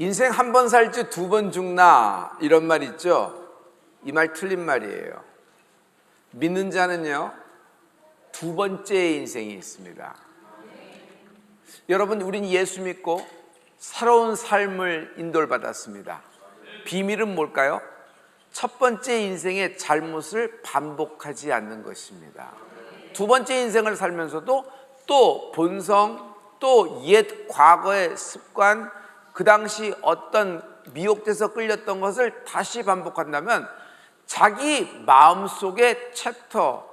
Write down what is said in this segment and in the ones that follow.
인생 한 번 살지 두 번 죽나 이런 말 있죠. 이 말 틀린 말이에요. 믿는 자는요 두 번째의 인생이 있습니다. 여러분, 우린 예수 믿고 새로운 삶을 인도를 받았습니다. 비밀은 뭘까요? 첫 번째 인생의 잘못을 반복하지 않는 것입니다. 두 번째 인생을 살면서도 또 본성, 또 옛 과거의 습관, 그 당시 어떤 미혹돼서 끌렸던 것을 다시 반복한다면 자기 마음속의 챕터,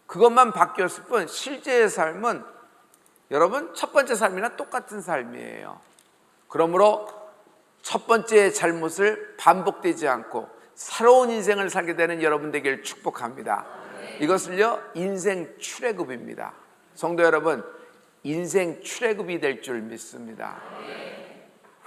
그것만 바뀌었을 뿐 실제의 삶은 여러분 첫 번째 삶이나 똑같은 삶이에요. 그러므로 첫 번째 잘못을 반복되지 않고 새로운 인생을 살게 되는 여러분 되기를 축복합니다. 이것을요 인생 출애굽입니다. 성도 여러분, 인생 출애굽이 될 줄 믿습니다.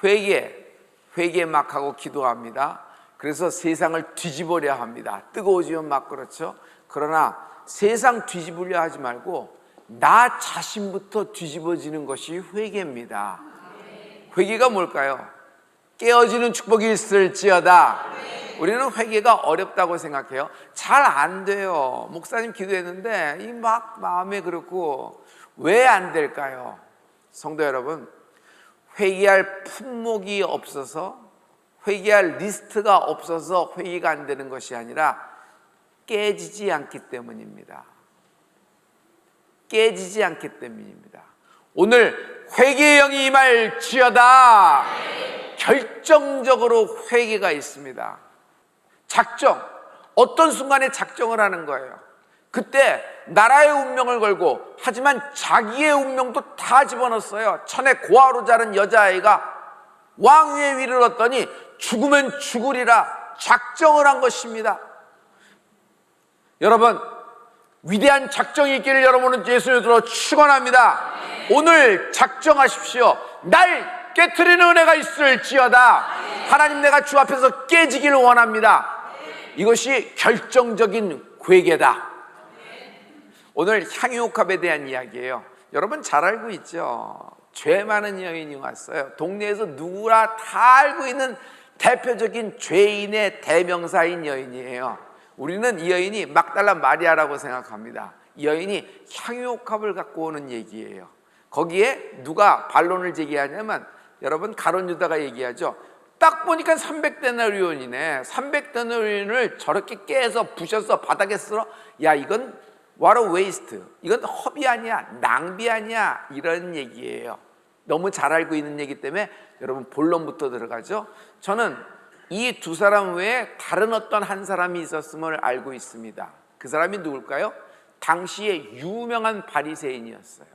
회개 막 하고 기도합니다. 그래서 세상을 뒤집으려 합니다. 뜨거워지면 막 그렇죠. 그러나 세상 뒤집으려 하지 말고 나 자신부터 뒤집어지는 것이 회개입니다. 회개가 뭘까요? 깨어지는 축복이 있을지어다. 우리는 회개가 어렵다고 생각해요. 잘 안 돼요. 목사님 기도했는데 이 막 마음에 그렇고 왜 안 될까요? 성도 여러분, 회개할 품목이 없어서, 회개할 리스트가 없어서 회개가 안 되는 것이 아니라 깨지지 않기 때문입니다. 깨지지 않기 때문입니다. 오늘 회개의 영이 임할지어다. 결정적으로 회개가 있습니다. 작정, 어떤 순간에 작정을 하는 거예요. 그때 나라의 운명을 걸고, 하지만 자기의 운명도 다 집어넣었어요. 천에 고아로 자란 여자아이가 왕위에 위를 얻더니 죽으면 죽으리라 작정을 한 것입니다. 여러분, 위대한 작정이 있기를 여러분은 예수님으로 축원합니다. 오늘 작정하십시오. 날 깨트리는 은혜가 있을지어다. 하나님, 내가 주 앞에서 깨지기를 원합니다. 이것이 결정적인 회개다. 오늘 향유옥합에 대한 이야기예요. 여러분 잘 알고 있죠? 죄 많은 여인이 왔어요. 동네에서 누구나 다 알고 있는 대표적인 죄인의 대명사인 여인이에요. 우리는 이 여인이 막달라 마리아라고 생각합니다. 이 여인이 향유옥합을 갖고 오는 얘기예요. 거기에 누가 반론을 제기하냐면, 여러분 가룟 유다가 얘기하죠. 딱 보니까 300데나리온이네. 300데나리온을 저렇게 깨서 부셔서 바닥에 쓸어? 야, 이건 what a waste. 이건 허비 아니야, 낭비 아니야, 이런 얘기예요. 너무 잘 알고 있는 얘기 때문에 여러분 본론부터 들어가죠. 저는 이 두 사람 외에 다른 어떤 한 사람이 있었음을 알고 있습니다. 그 사람이 누굴까요? 당시에 유명한 바리새인이었어요.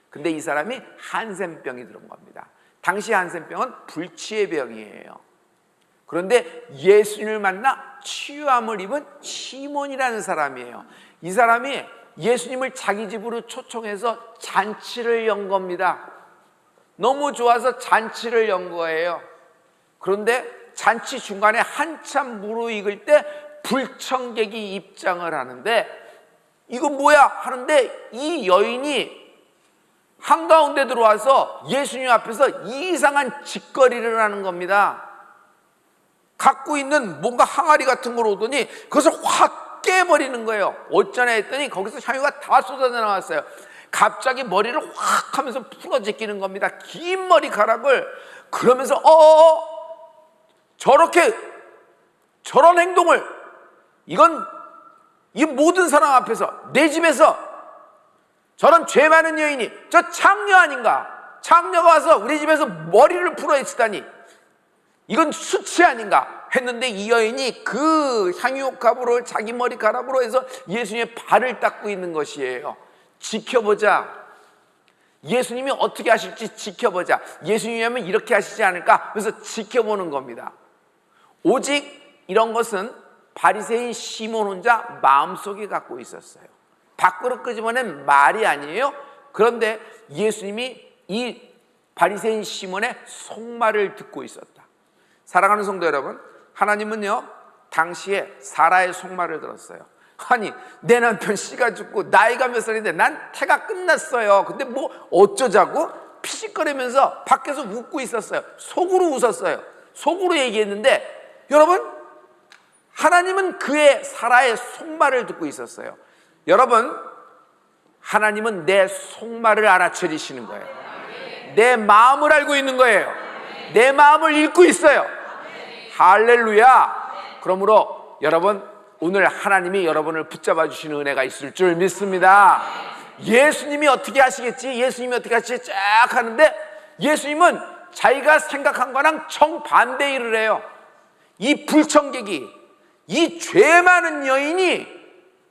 근데 이 사람이 한센병이 들어온 겁니다. 당시 한센병은 불치의 병이에요. 그런데 예수님을 만나 치유함을 입은 시몬이라는 사람이에요. 이 사람이 예수님을 자기 집으로 초청해서 잔치를 연 겁니다. 너무 좋아서 잔치를 연 거예요. 그런데 잔치 중간에 한참 무르익을 때 불청객이 입장을 하는데, 이거 뭐야 하는데 이 여인이 한가운데 들어와서 예수님 앞에서 이상한 짓거리를 하는 겁니다. 갖고 있는 뭔가 항아리 같은 걸 오더니 그것을 확 깨버리는 거예요. 어쩌나 했더니 거기서 향유가 다 쏟아져 나왔어요. 갑자기 머리를 확 하면서 풀어 제끼는 겁니다. 긴 머리카락을. 그러면서 저런 행동을, 이건 이 모든 사람 앞에서, 내 집에서 저런 죄 많은 여인이 저 창녀 아닌가? 창녀가 와서 우리 집에서 머리를 풀어 헤치다니 이건 수치 아닌가? 했는데 이 여인이 그 향유옥합으로 자기 머리카락으로 해서 예수님의 발을 닦고 있는 것이에요. 지켜보자. 예수님이 어떻게 하실지 지켜보자. 예수님이라면 이렇게 하시지 않을까? 그래서 지켜보는 겁니다. 오직 이런 것은 바리새인 시몬 혼자 마음속에 갖고 있었어요. 밖으로 끄집어낸 말이 아니에요. 그런데 예수님이 이 바리새인 시몬의 속말을 듣고 있었다. 사랑하는 성도 여러분, 하나님은요 당시에 사라의 속말을 들었어요. 아니, 내 남편 씨가 죽고 나이가 몇 살인데 난 태가 끝났어요. 근데 뭐 어쩌자고? 피식거리면서 밖에서 웃고 있었어요. 속으로 웃었어요. 속으로 얘기했는데 여러분, 하나님은 그의 사라의 속말을 듣고 있었어요. 여러분, 하나님은 내 속말을 알아차리시는 거예요. 내 마음을 알고 있는 거예요. 내 마음을 읽고 있어요. 할렐루야. 그러므로 여러분, 오늘 하나님이 여러분을 붙잡아 주시는 은혜가 있을 줄 믿습니다. 예수님이 어떻게 하시겠지? 예수님이 어떻게 하시겠지? 쫙 하는데 예수님은 자기가 생각한 거랑 정반대 일을 해요. 이 불청객이, 이 죄 많은 여인이,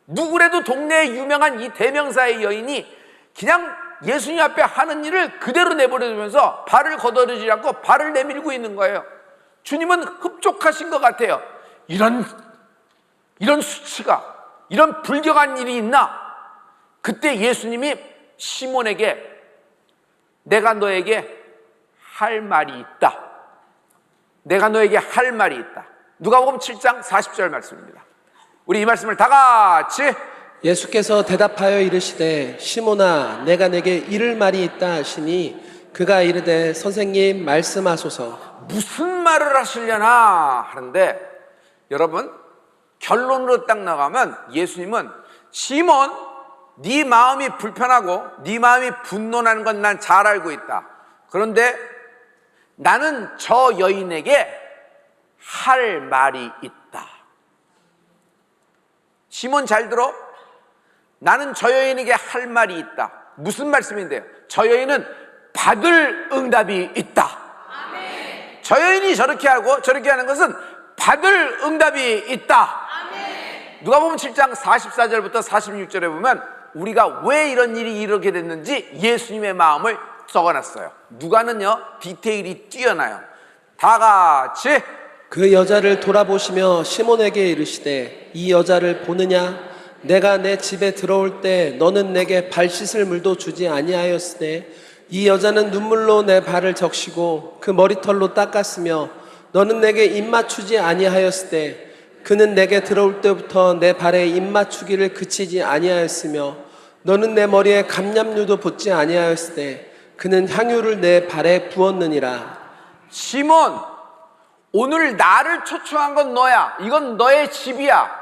누구래도 동네에 유명한 이 대명사의 여인이 그냥 예수님 앞에 하는 일을 그대로 내버려두면서 발을 걷어들이지 않고 발을 내밀고 있는 거예요. 주님은 흡족하신 것 같아요. 이런 수치가, 이런 불경한 일이 있나? 그때 예수님이 시몬에게 내가 너에게 할 말이 있다. 내가 너에게 할 말이 있다. 누가복음 7장 40절 말씀입니다. 우리 이 말씀을 다 같이. 예수께서 대답하여 이르시되 시몬아 내가 내게 이를 말이 있다 하시니 그가 이르되 선생님 말씀하소서. 무슨 말을 하시려나 하는데 여러분, 결론으로 딱 나가면 예수님은 시몬, 네 마음이 불편하고 네 마음이 분노나는 건 난 잘 알고 있다. 그런데 나는 저 여인에게 할 말이 있다. 시몬 잘 들어. 나는 저 여인에게 할 말이 있다. 무슨 말씀인데요? 저 여인은 받을 응답이 있다. 아멘. 저 여인이 저렇게 하고 저렇게 하는 것은 받을 응답이 있다. 아멘. 누가복음 7장 44절부터 46절에 보면 우리가 왜 이런 일이 이렇게 됐는지 예수님의 마음을 적어놨어요. 누가는요 디테일이 뛰어나요. 다 같이. 그 여자를 돌아보시며 시몬에게 이르시되 이 여자를 보느냐? 내가 내 집에 들어올 때 너는 내게 발 씻을 물도 주지 아니하였으되 이 여자는 눈물로 내 발을 적시고 그 머리털로 닦았으며 너는 내게 입 맞추지 아니하였으되 그는 내게 들어올 때부터 내 발에 입 맞추기를 그치지 아니하였으며 너는 내 머리에 감람류도 붓지 아니하였으되 그는 향유를 내 발에 부었느니라. 시몬, 오늘 나를 초청한 건 너야. 이건 너의 집이야.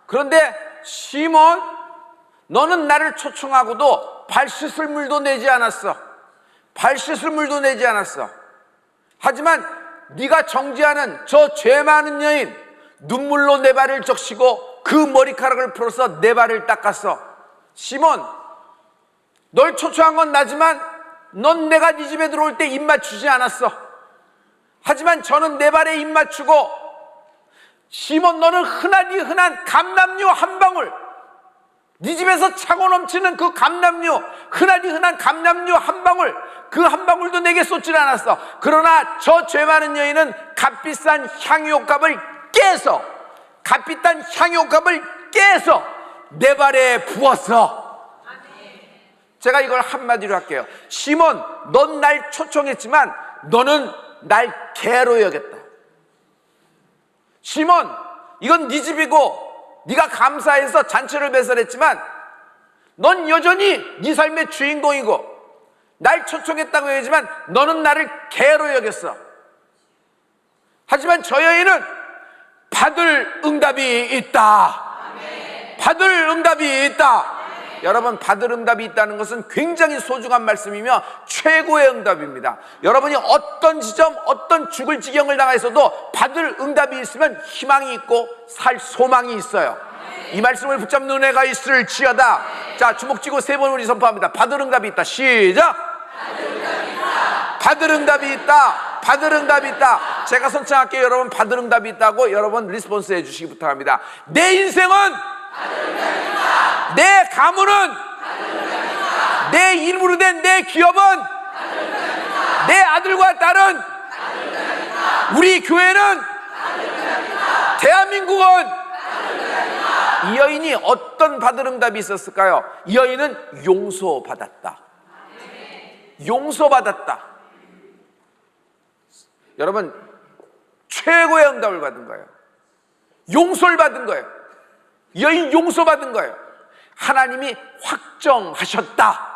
그런데 시몬, 너는 나를 초청하고도 발 씻을 물도 내지 않았어. 발 씻을 물도 내지 않았어. 하지만 네가 정죄하는 저 죄 많은 여인, 눈물로 내 발을 적시고 그 머리카락을 풀어서 내 발을 닦았어. 시몬, 널 초청한 건 나지만 넌 내가 네 집에 들어올 때 입 맞추지 않았어. 하지만 저는 내 발에 입 맞추고, 시몬 너는 흔하디 흔한 감람류 한 방울, 네 집에서 차고 넘치는 그 감람류, 흔하디 흔한 감람류 한 방울, 그 한 방울도 내게 쏟질 않았어. 그러나 저 죄 많은 여인은 값비싼 향유값을 깨서, 값비싼 향유값을 깨서 내 발에 부었어. 제가 이걸 한마디로 할게요. 시몬, 넌 날 초청했지만 너는 날 개로 여겼다. 시몬, 이건 네 집이고 네가 감사해서 잔치를 배설했지만 넌 여전히 네 삶의 주인공이고 날 초청했다고 얘기하지만 너는 나를 개로 여겼어. 하지만 저 여인은 받을 응답이 있다. 받을 응답이 있다. 여러분, 받을 응답이 있다는 것은 굉장히 소중한 말씀이며 최고의 응답입니다. 여러분이 어떤 지점, 어떤 죽을 지경을 당해서도 받을 응답이 있으면 희망이 있고 살 소망이 있어요. 이 말씀을 붙잡는 은혜가 있을지어다. 자, 주먹 쥐고 세 번 우리 선포합니다. 받을 응답이 있다. 시작. 받을 응답이 있다. 받을 응답이 있다. 제가 선창할게요. 여러분, 받을 응답이 있다고 여러분 리스폰스 해주시기 부탁합니다. 내 인생은 내 가문은, 내 일부로 된 내 기업은, 내 아들과 딸은, 우리 교회는, 대한민국은. 이 여인이 어떤 받을 응답이 있었을까요? 이 여인은 용서받았다. 용서받았다. 여러분, 최고의 응답을 받은 거예요. 용서를 받은 거예요. 이 여인 용서받은 거예요. 하나님이 확정하셨다.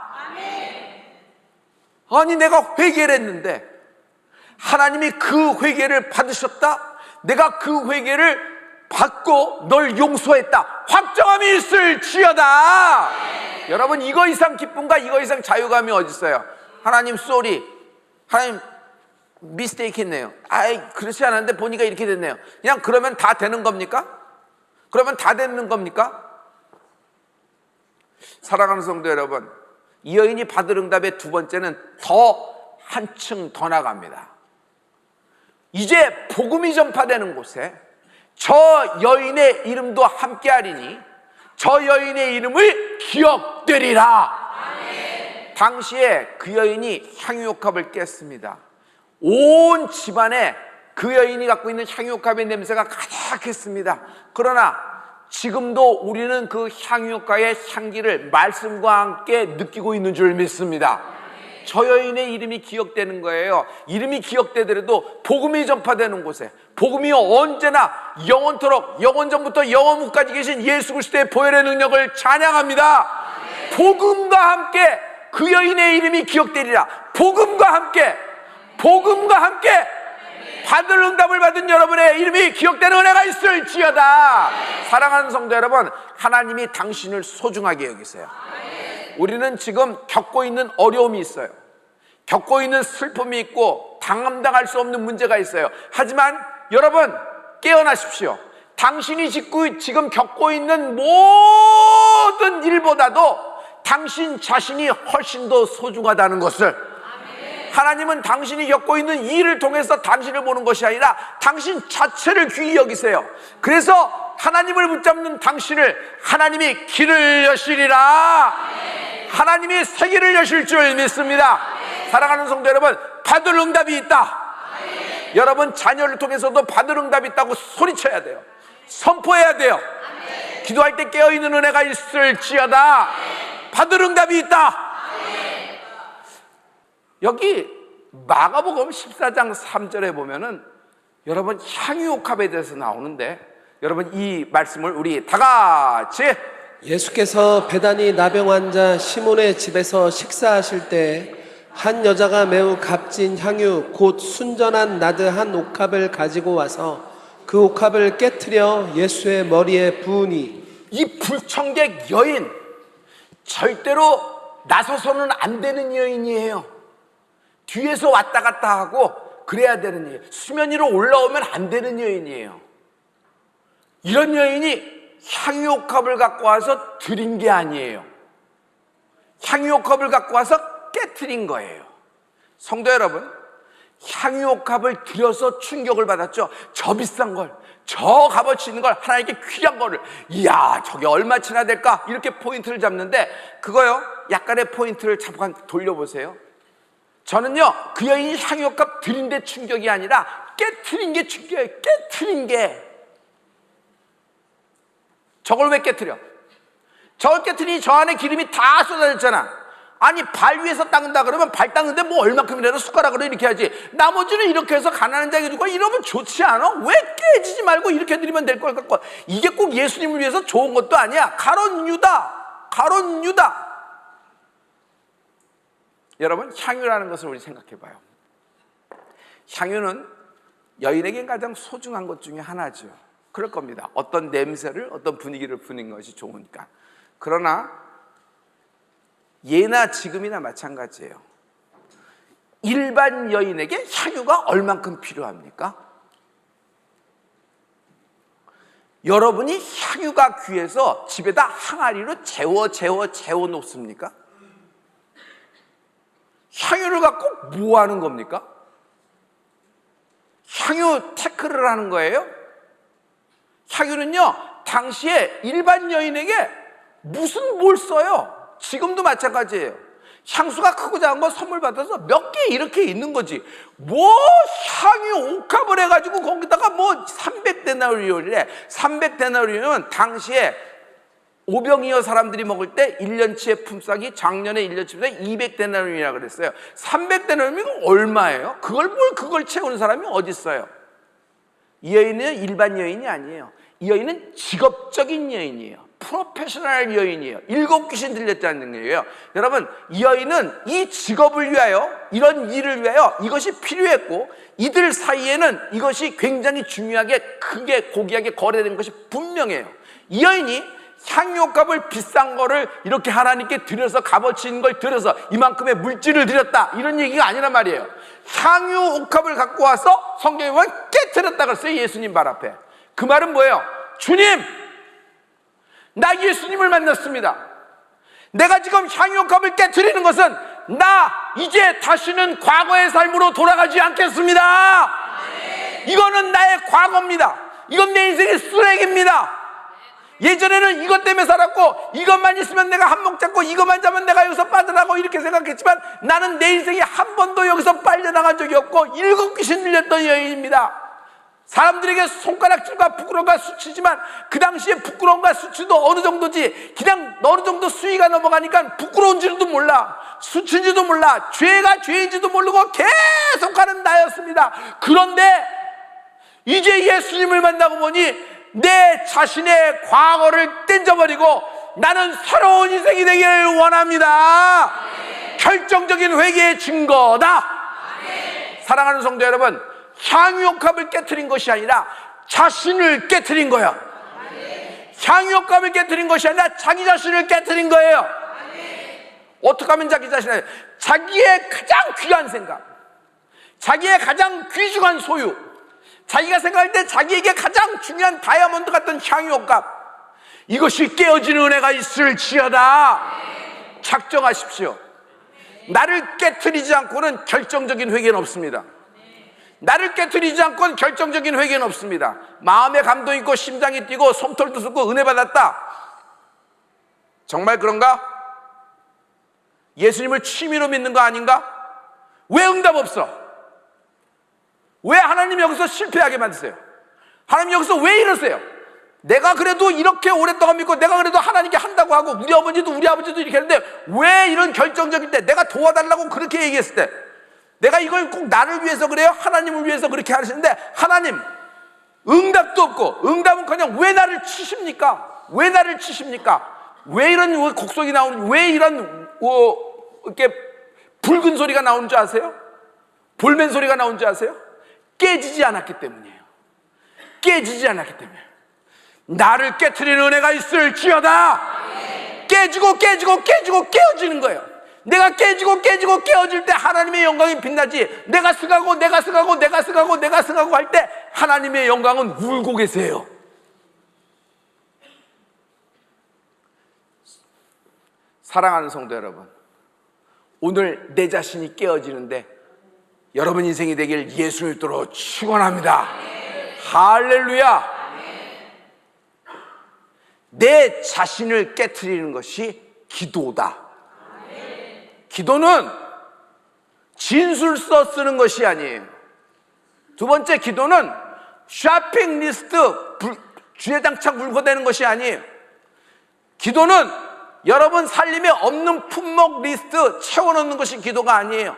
아니 내가 회개를 했는데 하나님이 그 회개를 받으셨다. 내가 그 회개를 받고 널 용서했다. 확정함이 있을지어다. 여러분, 이거 이상 기쁨과 이거 이상 자유감이 어디 있어요? 하나님 쏘리, 하나님 미스테이크 했네요. 아이 그렇지 않았는데 보니까 이렇게 됐네요. 그냥 그러면 다 되는 겁니까? 그러면 다 되는 겁니까? 사랑하는 성도 여러분, 이 여인이 받을 응답의 두 번째는 더 한층 더 나갑니다. 이제 복음이 전파되는 곳에 저 여인의 이름도 함께 하리니 저 여인의 이름을 기억되리라. 당시에 그 여인이 향유옥합을 깼습니다. 온 집안에 그 여인이 갖고 있는 향유옥합의 냄새가 가득했습니다. 그러나 지금도 우리는 그 향유옥합의 향기를 말씀과 함께 느끼고 있는 줄 믿습니다. 저 여인의 이름이 기억되는 거예요. 이름이 기억되더라도 복음이 전파되는 곳에, 복음이 언제나 영원토록 영원전부터 영원후까지 계신 예수 그리스도의 보혈의 능력을 찬양합니다. 복음과 함께 그 여인의 이름이 기억되리라. 복음과 함께 받을 응답을 받은 여러분의 이름이 기억되는 은혜가 있을지어다. 사랑하는 성도 여러분, 하나님이 당신을 소중하게 여기세요. 우리는 지금 겪고 있는 어려움이 있어요. 겪고 있는 슬픔이 있고 감당할 수 없는 문제가 있어요. 하지만 여러분 깨어나십시오. 당신이 지금 겪고 있는 모든 일보다도 당신 자신이 훨씬 더 소중하다는 것을, 하나님은 당신이 겪고 있는 이 일을 통해서 당신을 보는 것이 아니라 당신 자체를 귀히 여기세요. 그래서 하나님을 붙잡는 당신을 하나님이 길을 여시리라. 하나님이 세계를 여실 줄 믿습니다. 사랑하는 성도 여러분, 받을 응답이 있다. 여러분 자녀를 통해서도 받을 응답이 있다고 소리쳐야 돼요. 선포해야 돼요. 기도할 때 깨어있는 은혜가 있을지어다. 받을 응답이 있다. 여기 마가복음 14장 3절에 보면은 여러분 향유옥합에 대해서 나오는데, 여러분 이 말씀을 우리 다 같이, 예수께서 베다니 나병 환자 시몬의 집에서 식사하실 때 한 여자가 매우 값진 향유 곧 순전한 나드 한 옥합을 가지고 와서 그 옥합을 깨트려 예수의 머리에 부으니, 이 불청객 여인 절대로 나서서는 안 되는 여인이에요. 뒤에서 왔다 갔다 하고 그래야 되는 여인, 수면 위로 올라오면 안 되는 여인이에요. 이런 여인이 향유옥합을 갖고 와서 드린 게 아니에요. 향유옥합을 갖고 와서 깨트린 거예요. 성도 여러분, 향유옥합을 들여서 충격을 받았죠. 저 비싼 걸, 저 값어치 있는 걸, 하나님께 귀한 거를, 이야 저게 얼마치나 될까, 이렇게 포인트를 잡는데, 그거요 약간의 포인트를 잠깐 돌려보세요. 저는요 그 여인이 향유옥합 드린 데 충격이 아니라 깨트린 게 충격이에요. 깨트린 게. 저걸 왜 깨트려? 저걸 깨트리니 저 안에 기름이 다 쏟아졌잖아. 아니 발 위에서 닦는다 그러면 발 닦는데 뭐 얼마큼이라도 숟가락으로 이렇게 하지, 나머지는 이렇게 해서 가난한 자에게 주고 이러면 좋지 않아? 왜 깨지지 말고 이렇게 드리면 될 걸 갖고, 이게 꼭 예수님을 위해서 좋은 것도 아니야. 가론 유다. 여러분 향유라는 것을 우리 생각해 봐요. 향유는 여인에게 가장 소중한 것 중에 하나죠. 그럴 겁니다. 어떤 냄새를, 어떤 분위기를 부는 것이 좋으니까. 그러나 예나 지금이나 마찬가지예요. 일반 여인에게 향유가 얼만큼 필요합니까? 여러분이 향유가 귀해서 집에다 항아리로 재워 놓습니까? 향유를 갖고 뭐 하는 겁니까? 향유 테크를 하는 거예요? 향유는요 당시에 일반 여인에게 무슨 뭘 써요? 지금도 마찬가지예요. 향수가 크고 작은 거 선물 받아서 몇 개 이렇게 있는 거지, 뭐 향유 옥합을 해가지고 거기다가 뭐 300데나리온이래. 300데나리온은 당시에 오병이어 사람들이 먹을 때 1년치의 품삯이 작년에 1년치 품삯이 200데나리온이라고 그랬어요. 300데나리온이면 얼마예요? 그걸 채우는 사람이 어디 있어요? 이 여인은 일반 여인이 아니에요. 이 여인은 직업적인 여인이에요. 프로페셔널 여인이에요. 7 귀신 들렸다는 거예요. 여러분, 이 여인은 이 직업을 위하여, 이런 일을 위하여 이것이 필요했고, 이들 사이에는 이것이 굉장히 중요하게 크게 고귀하게 거래된 것이 분명해요. 이 여인이 향유값을 비싼 거를 이렇게 하나님께 드려서 값어치 있는 걸 드려서 이만큼의 물질을 드렸다, 이런 얘기가 아니란 말이에요. 향유 옥합을 갖고 와서 성경에 보면 깨트렸다 그랬어요. 예수님 발 앞에. 그 말은 뭐예요? 주님, 나 예수님을 만났습니다. 내가 지금 향유 옥합을 깨트리는 것은 나 이제 다시는 과거의 삶으로 돌아가지 않겠습니다. 이거는 나의 과거입니다. 이건 내 인생의 쓰레기입니다. 예전에는 이것 때문에 살았고, 이것만 있으면 내가 한몫 잡고, 이것만 잡으면 내가 여기서 빠져나가고 이렇게 생각했지만, 나는 내 인생에 한 번도 여기서 빠져나간 적이 없고 7 귀신 들렸던 여인입니다. 사람들에게 손가락질과 부끄러움과 수치지만 그 당시에 부끄러움과 수치도 어느 정도지, 그냥 어느 정도 수위가 넘어가니까 부끄러운지도 몰라, 수치인지도 몰라, 죄가 죄인지도 모르고 계속 가는 나였습니다. 그런데 이제 예수님을 만나고 보니 내 자신의 과거를 던져버리고 나는 새로운 인생이 되기를 원합니다. 결정적인 회개의 증거다. 사랑하는 성도 여러분, 향유옥합을 깨트린 것이 아니라 자신을 깨트린 거야. 향유옥합을 깨트린 것이 아니라 자기 자신을 깨트린 거예요. 어떻게 하면 자기 자신을, 자기의 가장 귀한 생각, 자기의 가장 귀중한 소유, 자기가 생각할 때 자기에게 가장 중요한 다이아몬드 같은 향유옥합, 이것이 깨어지는 은혜가 있을지어다. 작정하십시오. 나를 깨트리지 않고는 결정적인 회개는 없습니다. 나를 깨트리지 않고는 결정적인 회개는 없습니다. 마음에 감동 있고 심장이 뛰고 솜털도 쏟고 은혜 받았다. 정말 그런가? 예수님을 취미로 믿는 거 아닌가? 왜 응답 없어? 왜 하나님 여기서 실패하게 만드세요? 하나님 여기서 왜 이러세요? 내가 그래도 이렇게 오랫동안 믿고, 내가 그래도 하나님께 한다고 하고, 우리 어머니도 우리 아버지도 이렇게 했는데 왜 이런 결정적일 때, 내가 도와달라고 그렇게 얘기했을 때, 내가 이걸 꼭 나를 위해서 그래요? 하나님을 위해서 그렇게 하시는데 하나님 응답도 없고, 응답은커녕 왜 나를 치십니까? 왜 나를 치십니까? 왜 이런 곡성이 나오는, 왜 이런 이렇게 붉은 소리가 나오는 줄 아세요? 볼멘 소리가 나오는 줄 아세요? 깨지지 않았기 때문이에요. 깨지지 않았기 때문에. 나를 깨트리는 은혜가 있을지어다. 깨지고 깨지고 깨지고 깨어지는 거예요. 내가 깨지고 깨지고 깨어질 때 하나님의 영광이 빛나지, 내가 승하고 내가 승하고 내가 승하고 내가 승하고 할 때 하나님의 영광은 울고 계세요. 사랑하는 성도 여러분, 오늘 내 자신이 깨어지는데 여러분 인생이 되길 예수를 믿도록 축원합니다. 할렐루야. 내 자신을 깨트리는 것이 기도다. 기도는 진술서 쓰는 것이 아니에요. 두 번째, 기도는 쇼핑 리스트 주차장 물고 대는 것이 아니에요. 기도는 여러분 삶에 없는 품목 리스트 채워넣는 것이 기도가 아니에요.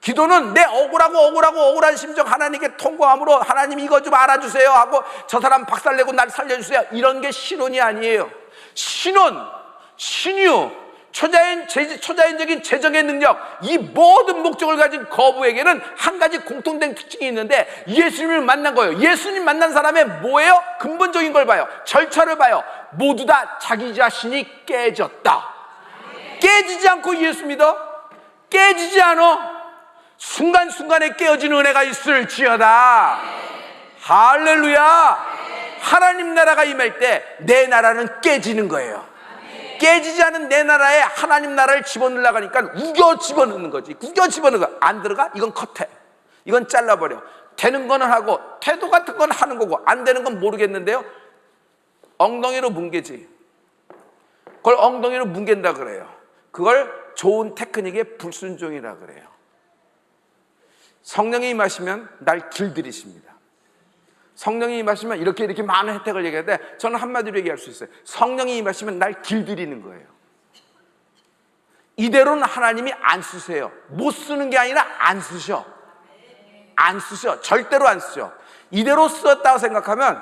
기도는 내 억울한 심정 하나님께 통고함으로, 하나님 이거 좀 알아주세요 하고, 저 사람 박살내고 날 살려주세요, 이런 게 신혼이 아니에요. 신유, 초자연적인 재정의 능력, 이 모든 목적을 가진 거부에게는 한 가지 공통된 특징이 있는데, 예수님을 만난 거예요. 예수님 만난 사람의 뭐예요? 근본적인 걸 봐요. 절차를 봐요. 모두 다 자기 자신이 깨졌다. 깨지지 않고 예수 믿어? 깨지지 않아? 순간순간에 깨어지는 은혜가 있을지어다. 할렐루야. 하나님 나라가 임할 때 내 나라는 깨지는 거예요. 깨지지 않은 내 나라에 하나님 나라를 집어넣으려고 하니까 우겨 집어넣는 거지. 우겨 집어넣는 거. 안 들어가? 이건 컷해. 이건 잘라버려. 되는 거는 하고, 태도 같은 건 하는 거고, 안 되는 건 모르겠는데요, 엉덩이로 뭉개지. 그걸 엉덩이로 뭉갠다 그래요. 그걸 좋은 테크닉의 불순종이라 그래요. 성령이 임하시면 날 길들이십니다. 성령이 임하시면 이렇게 많은 혜택을 얘기하는데, 저는 한마디로 얘기할 수 있어요. 성령이 임하시면 날 길들이는 거예요. 이대로는 하나님이 안 쓰세요. 못 쓰는 게 아니라 안 쓰셔. 안 쓰셔. 절대로 안 쓰셔. 이대로 쓰었다고 생각하면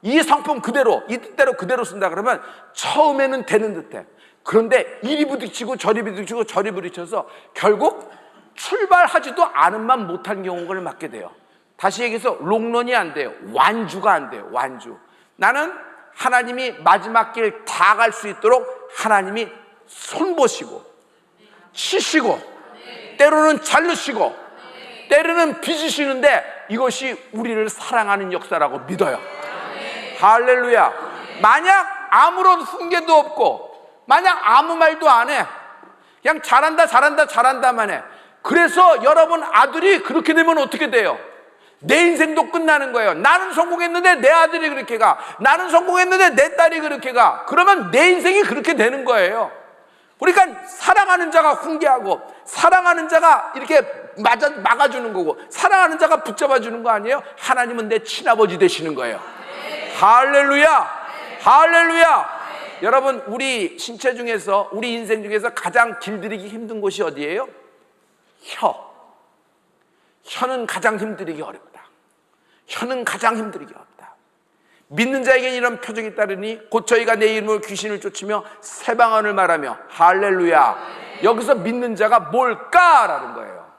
이 성품 그대로, 이 뜻대로 그대로 쓴다 그러면 처음에는 되는 듯해. 그런데 이리 부딪히고 저리 부딪히고 저리 부딪혀서 결국 출발하지도 않은만 못한 경우를 맞게 돼요. 다시 얘기해서 롱런이 안 돼요. 완주가 안 돼요. 완주. 나는 하나님이 마지막 길 다 갈 수 있도록 하나님이 손보시고 치시고 때로는 자르시고 때로는 빚으시는데 이것이 우리를 사랑하는 역사라고 믿어요. 할렐루야. 만약 아무런 훈계도 없고 만약 아무 말도 안 해, 그냥 잘한다만 해. 그래서 여러분 아들이 그렇게 되면 어떻게 돼요? 내 인생도 끝나는 거예요. 나는 성공했는데 내 아들이 그렇게 가, 나는 성공했는데 내 딸이 그렇게 가. 그러면 내 인생이 그렇게 되는 거예요. 그러니까 사랑하는 자가 훈계하고 사랑하는 자가 이렇게 막아주는 거고 사랑하는 자가 붙잡아주는 거 아니에요? 하나님은 내 친아버지 되시는 거예요. 할렐루야. 할렐루야. 여러분, 우리 신체 중에서, 우리 인생 중에서 가장 길들이기 힘든 곳이 어디예요? 혀는 가장 힘들이기 어렵다. 혀는 가장 힘들이기 어렵다. 믿는 자에게는 이런 표적이 따르니 곧 저희가 내 이름으로 귀신을 쫓으며 새 방언을 말하며. 할렐루야. 여기서 믿는 자가 뭘까라는 거예요.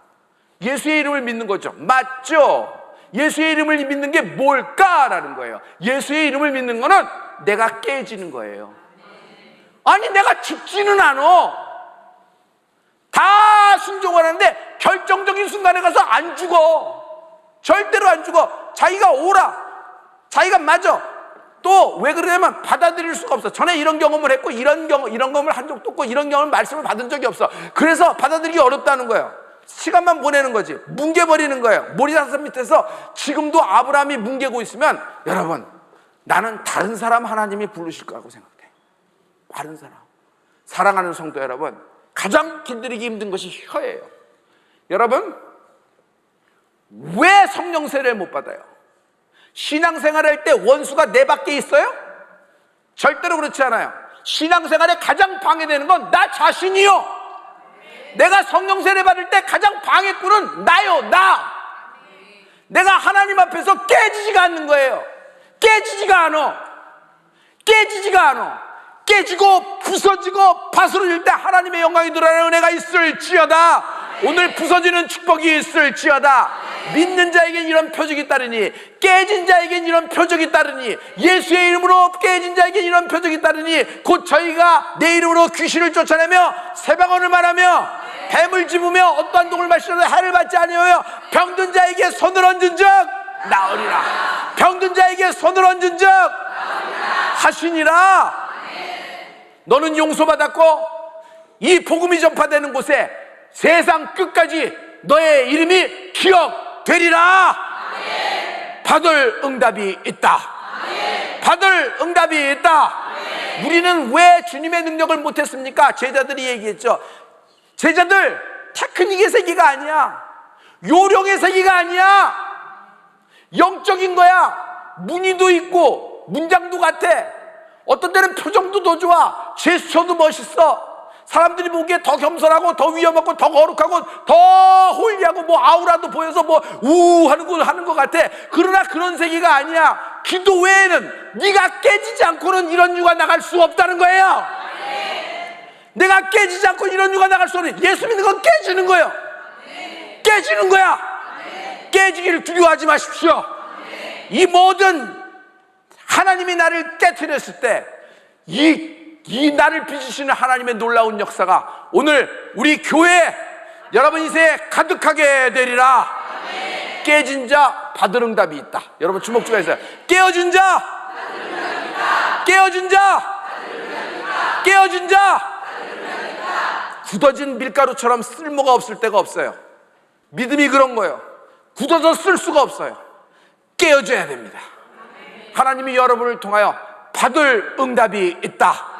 예수의 이름을 믿는 거죠. 맞죠? 예수의 이름을 믿는 게 뭘까라는 거예요. 예수의 이름을 믿는 거는 내가 깨지는 거예요. 아니, 내가 죽지는 않아. 다 순종을 하는데 결정적인 순간에 가서 안 죽어. 절대로 안 죽어. 자기가 옳아, 자기가 맞아. 또 왜 그러냐면 받아들일 수가 없어. 전에 이런 경험을 했고 이런 경험을 한 적도 없고 이런 경험을 말씀을 받은 적이 없어. 그래서 받아들이기 어렵다는 거예요. 시간만 보내는 거지. 뭉개버리는 거예요. 모리사산 밑에서 지금도 아브라함이 뭉개고 있으면 여러분, 나는 다른 사람 하나님이 부르실 거라고 생각해. 다른 사람. 사랑하는 성도 여러분, 가장 길들이기 힘든 것이 혀예요. 여러분, 왜 성령 세례를 못 받아요? 신앙생활할 때 원수가 내 밖에 있어요? 절대로 그렇지 않아요. 신앙생활에 가장 방해되는 건 나 자신이요. 내가 성령 세례 받을 때 가장 방해꾼은 나요. 나. 내가 하나님 앞에서 깨지지가 않는 거예요. 깨지지가 않아. 깨지고 부서지고 파스러질 때 하나님의 영광이 드러나는 은혜가 있을지어다. 오늘 부서지는 축복이 있을지어다. 믿는 자에겐 이런 표적이 따르니, 깨진 자에겐 이런 표적이 따르니, 예수의 이름으로 깨진 자에겐 이런 표적이 따르니, 곧 저희가 내 이름으로 귀신을 쫓아내며 새 방언을 말하며 뱀을 집으며 어떠한 독을 마시려도 해를 받지 아니하여 병든 자에게 손을 얹은 적 나으리라. 병든 자에게 손을 얹은 적 하시니라. 너는 용서받았고 이 복음이 전파되는 곳에 세상 끝까지 너의 이름이 기억되리라. 받을 응답이 있다. 받을 응답이 있다. 우리는 왜 주님의 능력을 못했습니까? 제자들이 얘기했죠. 제자들, 테크닉의 세계가 아니야. 요령의 세계가 아니야. 영적인 거야. 무늬도 있고 문장도 같아. 어떤 때는 표정도 더 좋아. 제스처도 멋있어. 사람들이 보기에 더 겸손하고 더 위험하고 더 거룩하고 더 홀리하고 뭐 아우라도 보여서 뭐 하는 것 같아. 그러나 그런 세계가 아니야. 기도 외에는 네가 깨지지 않고는 이런 유가 나갈 수 없다는 거예요. 내가 깨지지 않고 이런 유가 나갈 수 없는, 예수 믿는 건 깨지는 거예요. 깨지는 거야. 깨지기를 두려워하지 마십시오. 이 모든 하나님이 나를 깨트렸을 때 이 나를 빚으시는 하나님의 놀라운 역사가 오늘 우리 교회 여러분 인생에 가득하게 되리라. 깨진 자 받을 응답이 있다. 여러분 주목주가 있어요. 깨어진 자, 깨어진 자, 깨어진 자. 굳어진 밀가루처럼 쓸모가 없을 때가 없어요. 믿음이 그런 거예요. 굳어서 쓸 수가 없어요. 깨어져야 됩니다. 하나님이 여러분을 통하여 받을 응답이 있다.